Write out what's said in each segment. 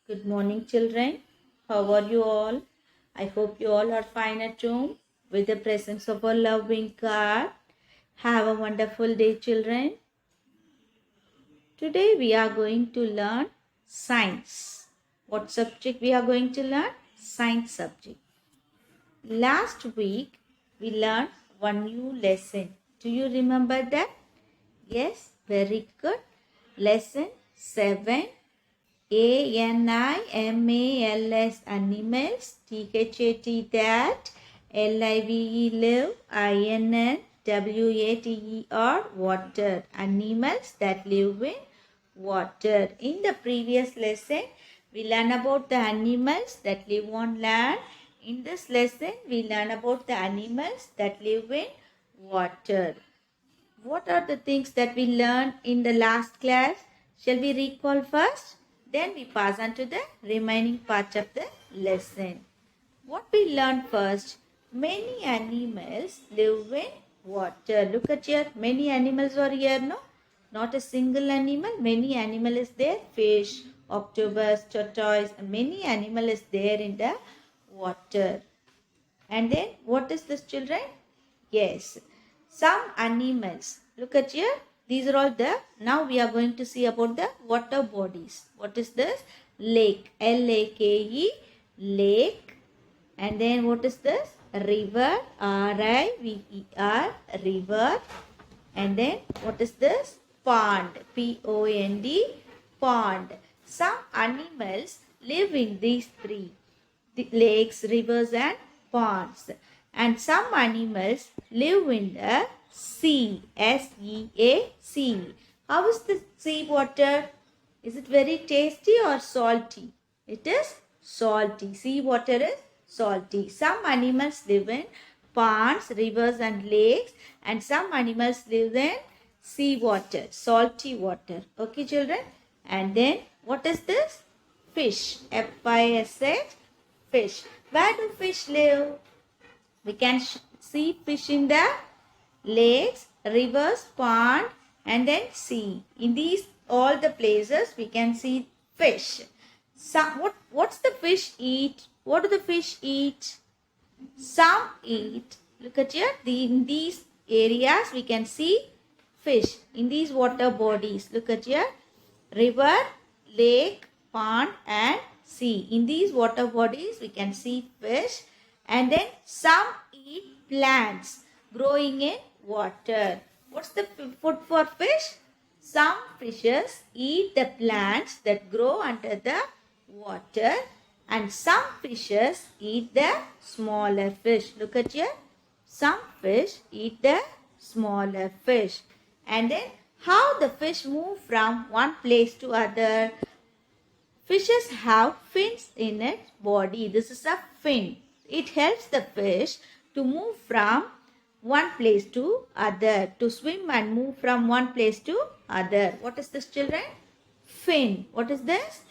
Good morning, children. How are you all? I hope you all are fine at home with the presence of our loving God. Have a wonderful day, children. Today we are going to learn science. What subject we are going to learn? Science subject. Last week we learned one new lesson. Do you remember that? Yes, very good. Lesson 7. Animals, animals, THAT, that, LIVE, live, INNWATER, water, animals that live in water. In the previous lesson, we learn about the animals that live on land. In this lesson, we learn about the animals that live in water. What are the things that we learned in the last class? Shall we recall first? Then we pass on to the remaining part of the lesson. What we learned first? Many animals live in water. Look at here. Many animals are here, no? Not a single animal. Many animal is there. Fish, octopus, tortoise. Many animal is there in the water. And then what is this, children? Yes, some animals. Look at here. These are all the, now we are going to see about the water bodies. What is this? Lake. L-A-K-E. Lake. And then what is this? River. R-I-V-E-R. River. And then what is this? Pond. P-O-N-D. Pond. Some animals live in these three. The lakes, rivers and ponds. And some animals live in the sea. S-E-A-C. How is the sea water? Is it very tasty or salty? It is salty. Sea water is salty. Some animals live in ponds, rivers and lakes, and some animals live in sea water, salty water. Okay, children? And then what is this? Fish. F-I-S-H. Fish. Where do fish live? We can see fish in the lakes, rivers, pond, and then sea. In these all the places we can see fish. What's the fish eat? What do the fish eat? Some eat. Look at here. In these areas we can see fish. In these water bodies. Look at here. River, lake, pond and sea. In these water bodies we can see fish. And then some eat plants growing in water. What's the food for fish? Some fishes eat the plants that grow under the water. And some fishes eat the smaller fish. Look at here. Some fish eat the smaller fish. And then how the fish move from one place to other? Fishes have fins in its body. This is a fin. It helps the fish to move from one place to other, to swim and move from one place to other. What is this, children? Fin. What is this?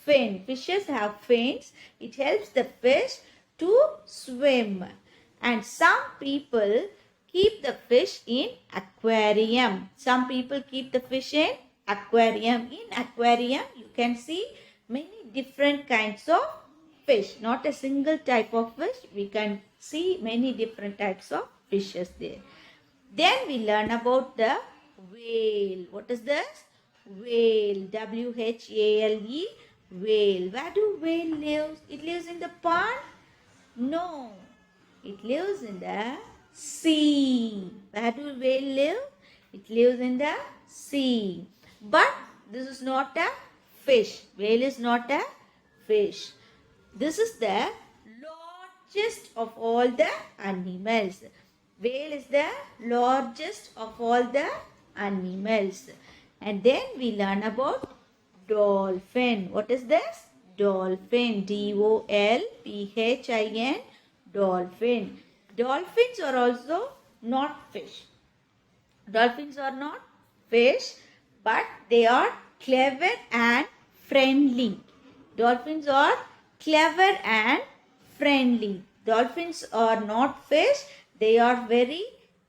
Fin. Fishes have fins. It helps the fish to swim. And some people keep the fish in aquarium. Some people keep the fish in aquarium. In aquarium, you can see many different kinds of fish. Not a single type of fish. We can see many different types of fishes there. Then we learn about the whale. What is this? Whale. W-H-A-L-E. Whale. Where do whale live? It lives in the pond? No. It lives in the sea. Where do whale live? It lives in the sea. But this is not a fish. Whale is not a fish. This is the largest of all the animals. Whale is the largest of all the animals. And then we learn about dolphin. What is this? Dolphin. D-O-L-P-H-I-N. Dolphin. Dolphins are also not fish. Dolphins are not fish, but they are clever and friendly. Dolphins are clever and friendly. Dolphins are not fish. They are very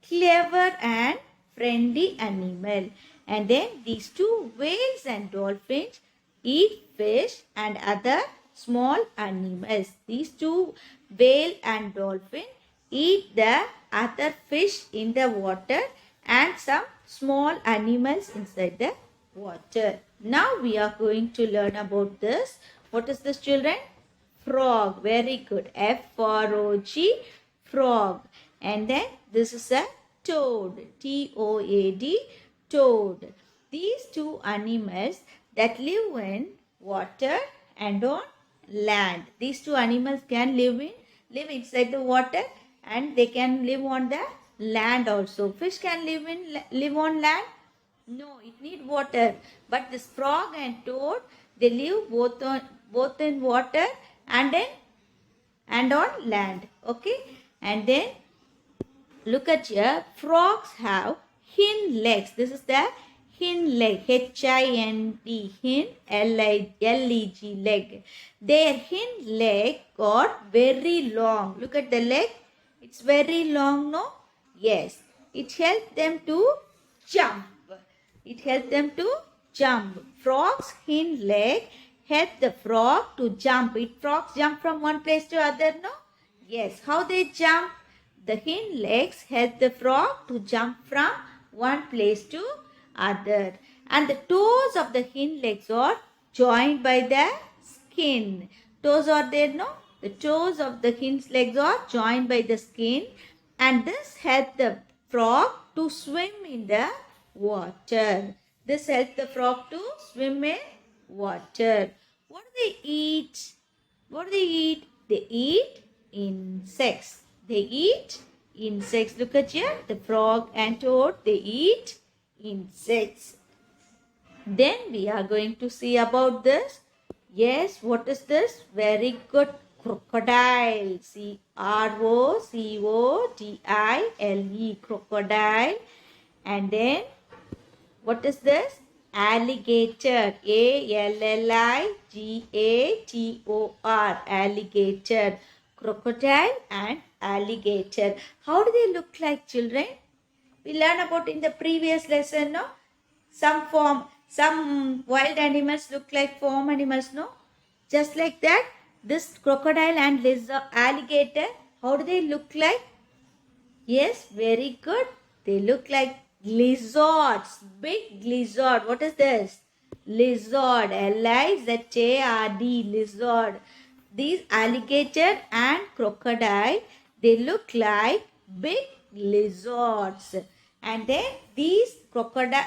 clever and friendly animal. And then these two, whales and dolphins, eat fish and other small animals. These two, whale and dolphin, eat the other fish in the water and some small animals inside the water. Now we are going to learn about this. What is this, children? Frog. Very good. F-R-O-G, frog. And then this is a toad. T-O-A-D, toad. These two animals that live in water and on land. These two animals can live inside the water and they can live on the land also. Fish can live on land. No, it need water. But this frog and toad, they live both in water and on land. Okay, and then look at here. Frogs have hind legs. This is the hind leg. H-I-N-D. Hind. L-E-G. Leg. Their hind leg got very long. Look at the leg. It's very long, no? Yes. It helped them to jump. It helped them to jump. Frog's hind leg helped the frog to jump. Frogs jump from one place to other, no? Yes. How they jump? The hind legs help the frog to jump from one place to other. And the toes of the hind legs are joined by the skin. Toes are there, no? The toes of the hind legs are joined by the skin. And this helps the frog to swim in the water. This helps the frog to swim in water. What do they eat? What do they eat? They eat insects. They eat insects. Look at here. The frog and toad, they eat insects. Then we are going to see about this. Yes, what is this? Very good. Crocodile. C-R-O-C-O-D-I-L-E. Crocodile. And then what is this? Alligator. A-L-L-I-G-A-T-O-R. Alligator. Crocodile and alligator. How do they look like, children? We learned about in the previous lesson, no? Some wild animals look like farm animals, no? Just like that, this crocodile and alligator, how do they look like? Yes, very good. They look like lizards. Big lizard. What is this? Lizard. L-I-Z-A-R-D. Lizard. These alligator and crocodile, they look like big lizards. And then these crocodile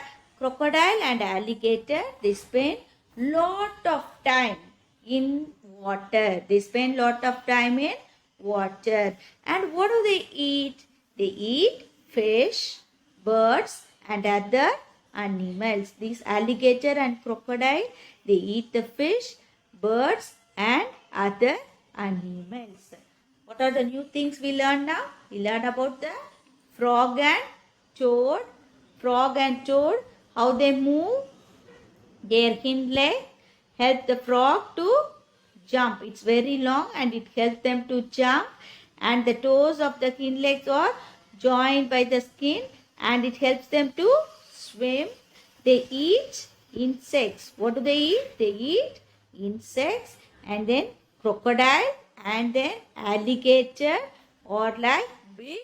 and alligator, they spend lot of time in water. They spend lot of time in water. And what do they eat? They eat fish, birds and other animals. These alligator and crocodile, they eat the fish, birds and other animals. What are the new things we learn now? We learn about the frog and toad. Frog and toad, how they move. Their hind leg help the frog to jump. It's very long and it helps them to jump. And the toes of the hind legs are joined by the skin and it helps them to swim. They eat insects. What do they eat? They eat insects. And then crocodile and then alligator or like big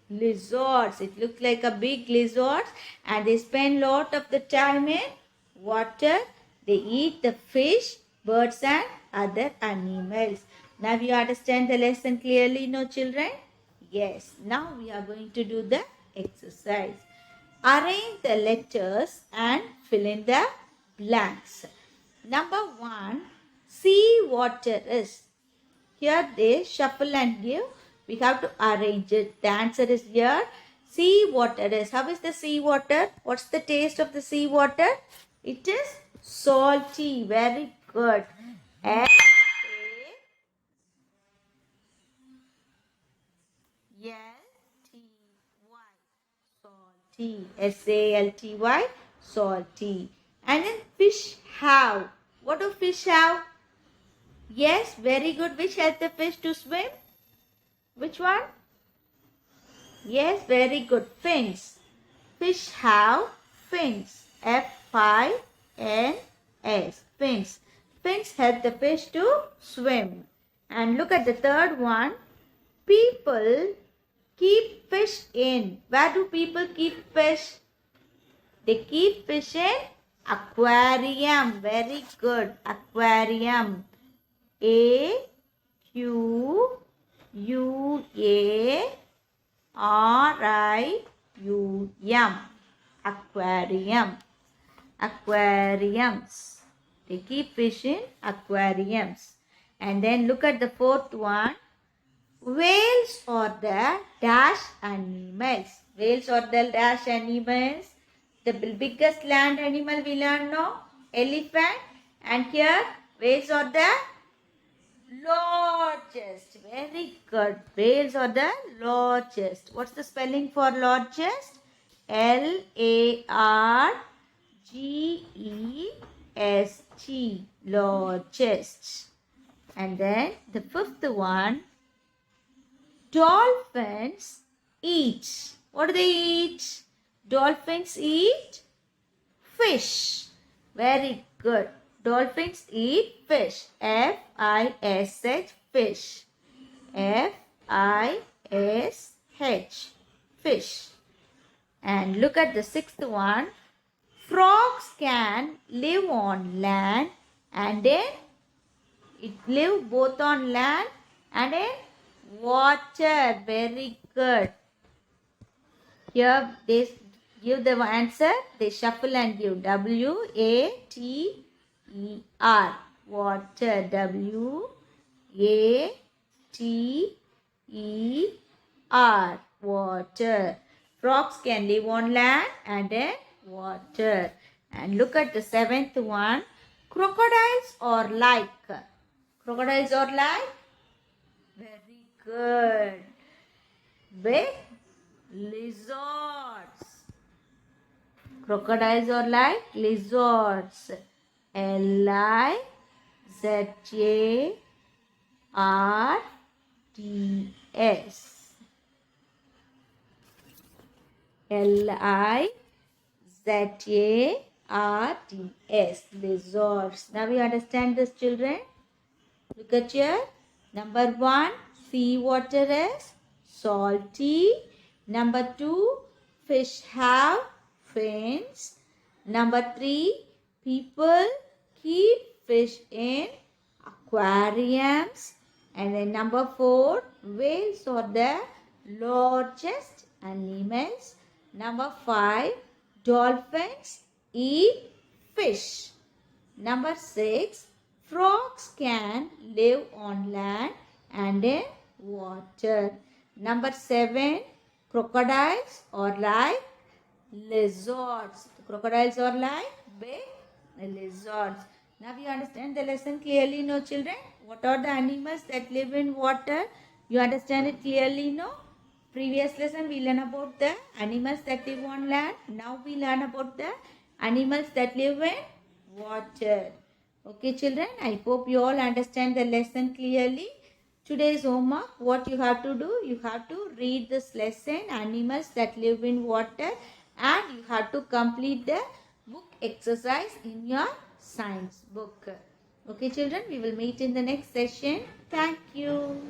lizards. It looks like a big lizard and they spend lot of the time in water. They eat the fish, birds and other animals. Now you understand the lesson clearly, no children? Yes. Now we are going to do the exercise. Arrange the letters and fill in the blanks. Number 1. Sea water is. Here they shuffle and give. We have to arrange it. The answer is here. Sea water is. How is the sea water? What's the taste of the sea water? It is salty. Very good. S-A-L-T-Y. Salty. S-A-L-T-Y. Salty. And then fish have. What do fish have? Yes, very good. Which helps the fish to swim? Which one? Yes, very good. Fins. Fish have fins. F-I-N-S. S. Fins. Fins help the fish to swim. And look at the third one. People keep fish in. Where do people keep fish? They keep fish in aquarium. Very good. Aquarium. A-Q-U-A-R-I-U-M. Aquarium. Aquariums. They keep fish in aquariums. And then look at the fourth one. Whales are the dash animals. Whales are the dash animals. The biggest land animal we learn now, elephant. And here, whales are the largest. Very good. Whales are the largest. What's the spelling for largest? L-A-R-G-E-S-T. Largest. And then the fifth one. Dolphins eat. What do they eat? Dolphins eat fish. Very good. Dolphins eat fish. F-I-S-H. Fish. F-I-S-H. Fish. And look at the sixth one. Frogs can live on land and then it live both on land and in water. Very good. Here they give the answer. They shuffle and give W-A-T-E-R. Water. W-A-T-E-R. Water. Frogs can live on land and in water. And look at the seventh one. Crocodiles are like. Crocodiles are like. Very good. With lizards. Crocodiles are like lizards. L-I-Z-A-R-D-S. L-I-Z-A-R-D-S. Lizards. Now we understand this, children. Look at here. Number 1, sea water is salty. Number 2, fish have fins. Number 3, people keep fish in aquariums. And then number 4, whales are the largest animals. Number 5, dolphins eat fish. Number 6, frogs can live on land and in water. Number 7, crocodiles are like lizards. Crocodiles are like big lizards. Now you understand the lesson clearly, no children? What are the animals that live in water? You understand it clearly, no? Previous lesson we learned about the animals that live on land. Now we learn about the animals that live in water. Okay children, I hope you all understand the lesson clearly. Today's homework, what you have to do, you have to read this lesson, animals that live in water, and you have to complete the book exercise in your science book. Okay children, we will meet in the next session. Thank you.